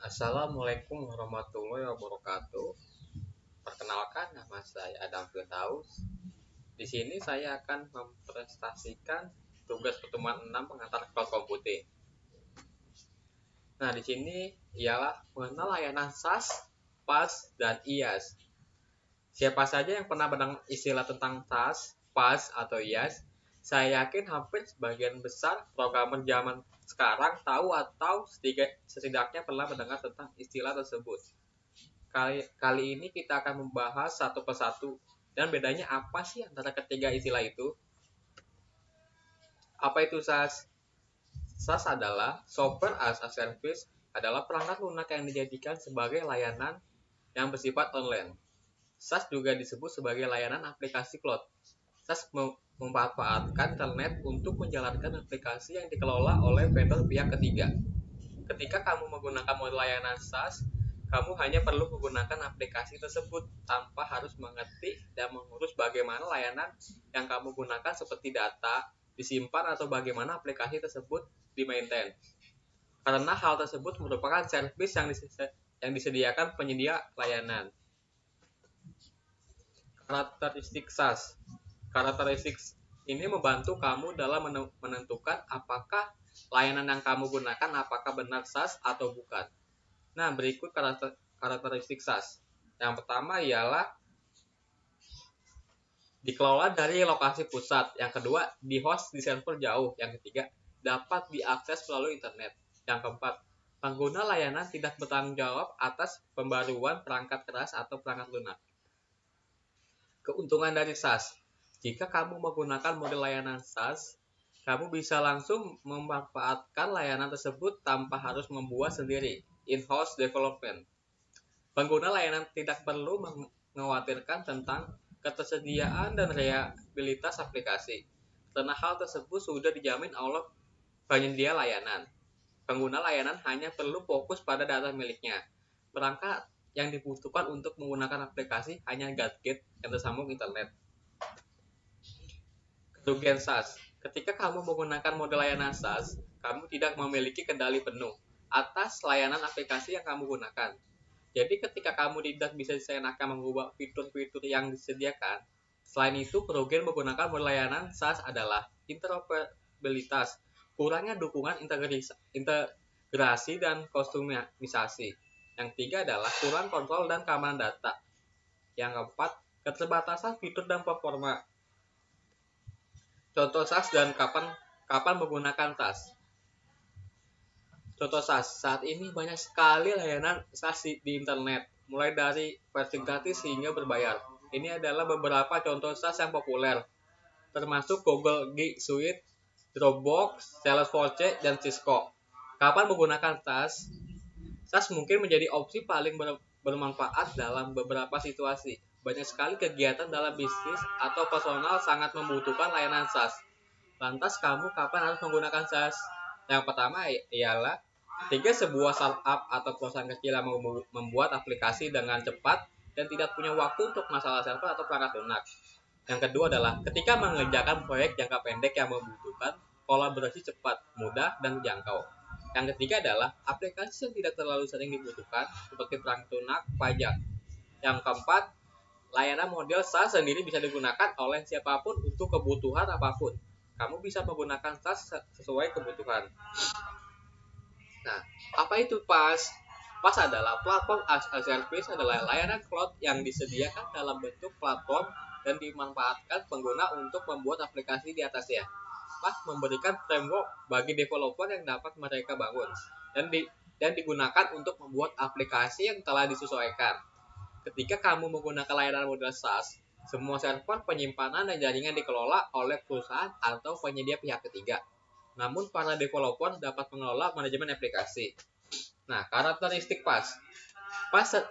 Assalamualaikum warahmatullahi wabarakatuh. Perkenalkan, nama saya Adam Firdaus. Di sini saya akan mempresentasikan tugas pertemuan 6 pengantar cloud computing. Nah, di sini ialah mengenal layanan SaaS, PaaS, dan IaaS. Siapa saja yang pernah mendengar istilah tentang SaaS, PaaS, atau IaaS? Saya yakin hampir sebagian besar programmer zaman sekarang tahu atau setidaknya pernah mendengar tentang istilah tersebut. Kali ini kita akan membahas satu persatu dan bedanya apa sih antara ketiga istilah itu. Apa itu SaaS? SaaS adalah Software as a Service, adalah perangkat lunak yang dijadikan sebagai layanan yang bersifat online. SaaS juga disebut sebagai layanan aplikasi cloud. SaaS memanfaatkan internet untuk menjalankan aplikasi yang dikelola oleh vendor pihak ketiga. Ketika kamu menggunakan model layanan SaaS, kamu hanya perlu menggunakan aplikasi tersebut tanpa harus mengerti dan mengurus bagaimana layanan yang kamu gunakan seperti data disimpan atau bagaimana aplikasi tersebut di-maintain. Karena hal tersebut merupakan servis yang disediakan penyedia layanan. Karakteristik SaaS. Karakteristik ini membantu kamu dalam menentukan apakah layanan yang kamu gunakan apakah benar SaaS atau bukan. Nah, berikut karakteristik SaaS. Yang pertama ialah dikelola dari lokasi pusat. Yang kedua, di-host di server jauh. Yang ketiga, dapat diakses melalui internet. Yang keempat, pengguna layanan tidak bertanggung jawab atas pembaruan perangkat keras atau perangkat lunak. Keuntungan dari SaaS. Jika kamu menggunakan model layanan SaaS, kamu bisa langsung memanfaatkan layanan tersebut tanpa harus membuat sendiri, in-house development. Pengguna layanan tidak perlu mengkhawatirkan tentang ketersediaan dan reliabilitas aplikasi, karena hal tersebut sudah dijamin oleh penyedia layanan. Pengguna layanan hanya perlu fokus pada data miliknya. Perangkat yang dibutuhkan untuk menggunakan aplikasi hanya gadget yang tersambung internet. Kerugian SaaS. Ketika kamu menggunakan model layanan SaaS, kamu tidak memiliki kendali penuh atas layanan aplikasi yang kamu gunakan. Jadi ketika kamu tidak bisa seenaknya mengubah fitur-fitur yang disediakan, selain itu kerugian menggunakan model layanan SaaS adalah interoperabilitas, kurangnya dukungan integrasi dan kustomisasi. Yang ketiga adalah kurang kontrol dan keamanan data. Yang keempat, keterbatasan fitur dan performa. Contoh SaaS dan kapan menggunakan SaaS. Contoh SaaS, saat ini banyak sekali layanan SaaS di internet, mulai dari versi gratis hingga berbayar. Ini adalah beberapa contoh SaaS yang populer, termasuk Google G Suite, Dropbox, Salesforce, dan Cisco. Kapan menggunakan SaaS? SaaS mungkin menjadi opsi paling bermanfaat dalam beberapa situasi. Banyak sekali kegiatan dalam bisnis atau personal sangat membutuhkan layanan SaaS. Lantas kamu kapan harus menggunakan SaaS? Yang pertama ialah ketika sebuah startup atau perusahaan kecil yang membuat aplikasi dengan cepat dan tidak punya waktu untuk masalah server atau perangkat lunak. Yang kedua adalah ketika mengerjakan proyek jangka pendek yang membutuhkan kolaborasi cepat, mudah, dan jangkau. Yang ketiga adalah aplikasi yang tidak terlalu sering dibutuhkan seperti perangkat lunak, pajak. Yang keempat, layanan model SaaS sendiri bisa digunakan oleh siapapun untuk kebutuhan apapun. Kamu bisa menggunakan SaaS sesuai kebutuhan. Nah, apa itu PaaS? PaaS adalah platform as a service, adalah layanan cloud yang disediakan dalam bentuk platform dan dimanfaatkan pengguna untuk membuat aplikasi di atasnya. PaaS memberikan framework bagi developer yang dapat mereka bangun dan digunakan untuk membuat aplikasi yang telah disesuaikan. Ketika kamu menggunakan layanan model SaaS, semua server, penyimpanan, dan jaringan dikelola oleh perusahaan atau penyedia pihak ketiga. Namun para developer dapat mengelola manajemen aplikasi. Nah, karakteristik PaaS. PaaS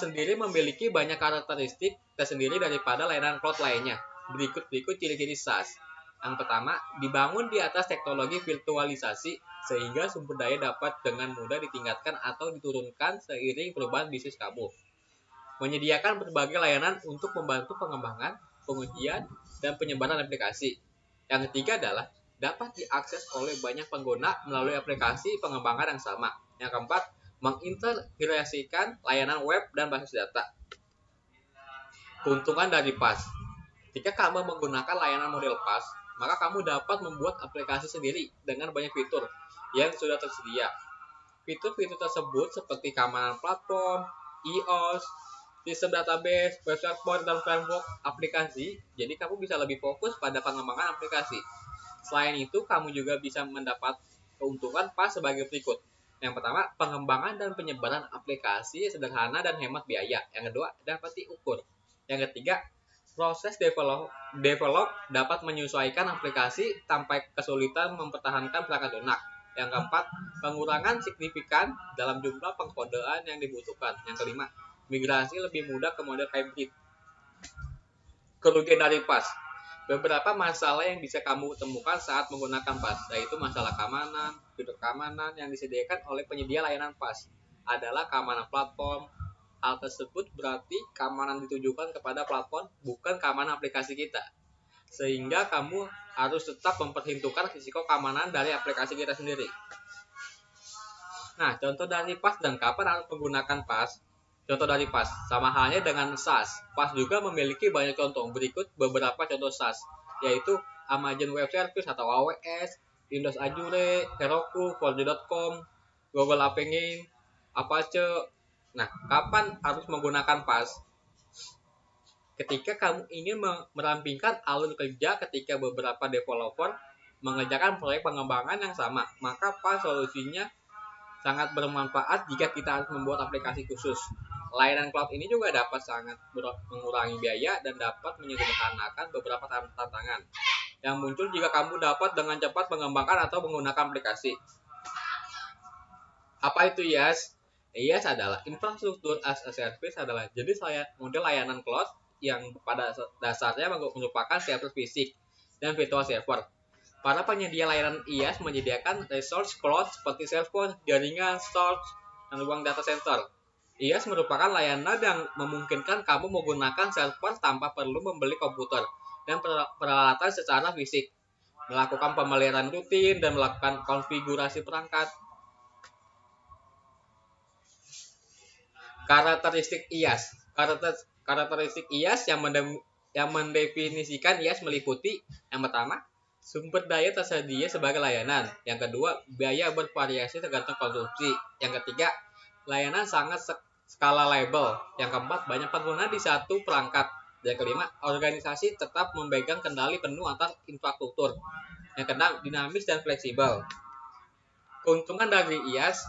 sendiri memiliki banyak karakteristik tersendiri daripada layanan cloud lainnya. Berikut ciri-ciri SaaS. Yang pertama, dibangun di atas teknologi virtualisasi sehingga sumber daya dapat dengan mudah ditingkatkan atau diturunkan seiring perubahan bisnis kamu. Menyediakan berbagai layanan untuk membantu pengembangan, pengujian, dan penyebaran aplikasi. Yang ketiga adalah dapat diakses oleh banyak pengguna melalui aplikasi pengembangan yang sama. Yang keempat, mengintegrasikan layanan web dan basis data. Keuntungan dari PaaS. Jika kamu menggunakan layanan model PaaS, maka kamu dapat membuat aplikasi sendiri dengan banyak fitur yang sudah tersedia. Fitur-fitur tersebut seperti keamanan platform, iOS, sistem database, web server, dan framework aplikasi, jadi kamu bisa lebih fokus pada pengembangan aplikasi. Selain itu, kamu juga bisa mendapat keuntungan PaaS sebagai berikut. Yang pertama, pengembangan dan penyebaran aplikasi sederhana dan hemat biaya. Yang kedua, dapat diukur. Yang ketiga, proses develop dapat menyesuaikan aplikasi tanpa kesulitan mempertahankan perangkat lunak. Yang keempat, pengurangan signifikan dalam jumlah pengkodean yang dibutuhkan. Yang kelima, migrasi lebih mudah ke model hybrid. Kerugian dari PaaS. Beberapa masalah yang bisa kamu temukan saat menggunakan PaaS, yaitu masalah keamanan. Fitur keamanan yang disediakan oleh penyedia layanan PaaS adalah keamanan platform. Hal tersebut berarti keamanan ditujukan kepada platform, bukan keamanan aplikasi kita. Sehingga kamu harus tetap memperhitungkan risiko keamanan dari aplikasi kita sendiri. Nah, contoh dari PaaS dan kapan harus menggunakan PaaS. Contoh dari PaaS, sama halnya dengan SaaS. PaaS juga memiliki banyak contoh. Berikut beberapa contoh SaaS, yaitu Amazon Web Service atau AWS, Windows Azure, Heroku, Forge.com, Google App Engine, Apache. Nah, kapan harus menggunakan PaaS? Ketika kamu ingin merampingkan alur kerja ketika beberapa developer mengerjakan proyek pengembangan yang sama, maka PaaS solusinya sangat bermanfaat jika kita harus membuat aplikasi khusus. Layanan cloud ini juga dapat sangat mengurangi biaya dan dapat menyederhanakan beberapa tantangan yang muncul jika kamu dapat dengan cepat mengembangkan atau menggunakan aplikasi. Apa itu IaaS? IaaS adalah infrastruktur as a service, adalah jenis model layanan cloud yang pada dasarnya merupakan server fisik dan virtual server. Para penyedia layanan IaaS menyediakan resource cloud seperti server, jaringan, storage, dan ruang data center. IaaS merupakan layanan yang memungkinkan kamu menggunakan server tanpa perlu membeli komputer dan peralatan secara fisik, melakukan pemeliharaan rutin, dan melakukan konfigurasi perangkat. Karakteristik IaaS. Karakteristik IaaS yang mendefinisikan IaaS meliputi: yang pertama, sumber daya tersedia sebagai layanan. Yang kedua, biaya bervariasi tergantung konsumsi. Yang ketiga, layanan sangat scalable. Yang keempat, banyak pengguna di satu perangkat. Yang kelima, organisasi tetap memegang kendali penuh atas infrastruktur. Yang keenam, dinamis dan fleksibel. Keuntungan dari IaaS.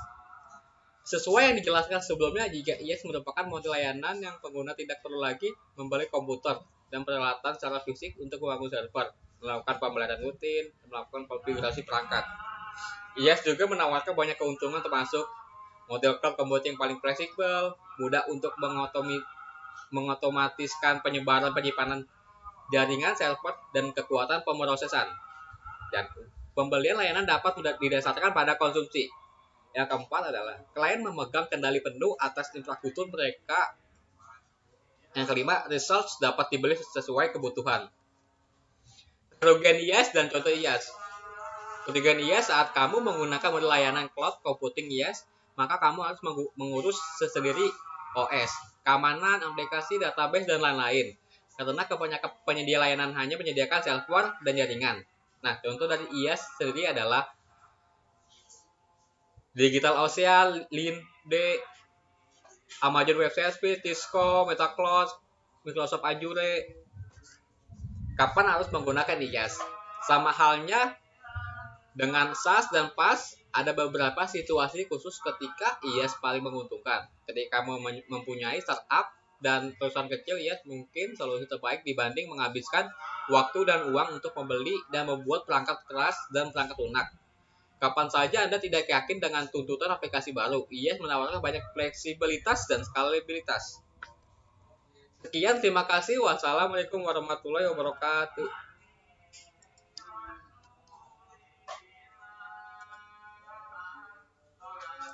Sesuai yang dijelaskan sebelumnya, jika IaaS merupakan model layanan yang pengguna tidak perlu lagi membeli komputer dan peralatan secara fisik untuk membangun server, melakukan pemeliharaan rutin, dan melakukan konfigurasi perangkat. IaaS juga menawarkan banyak keuntungan, termasuk model cloud computing paling fleksibel, mudah untuk mengotomatiskan penyimpanan jaringan server dan kekuatan pemrosesan. Dan pembelian layanan dapat didasarkan pada konsumsi. Yang keempat adalah klien memegang kendali penuh atas infrastruktur mereka. Yang kelima, resource dapat dibeli sesuai kebutuhan. Kerugian IaaS dan contoh IaaS. Kerugian IaaS saat kamu menggunakan model layanan cloud computing IaaS, maka kamu harus mengurus sendiri OS, keamanan, aplikasi, database, dan lain-lain. Karena kebanyakan penyedia layanan hanya menyediakan server dan jaringan. Nah, contoh dari IaaS sendiri adalah Digital Ocean, Linde, Amazon Web Service, Cisco, MetaCloud, Microsoft Azure. Kapan harus menggunakan IaaS? Sama halnya dengan SaaS dan PaaS, ada beberapa situasi khusus ketika IaaS paling menguntungkan. Ketika kamu mempunyai startup dan perusahaan kecil, IaaS mungkin solusi terbaik dibanding menghabiskan waktu dan uang untuk membeli dan membuat perangkat keras dan perangkat lunak. Kapan saja Anda tidak yakin dengan tuntutan aplikasi baru, IaaS menawarkan banyak fleksibilitas dan skalabilitas. Sekian, terima kasih. Wassalamualaikum warahmatullahi wabarakatuh.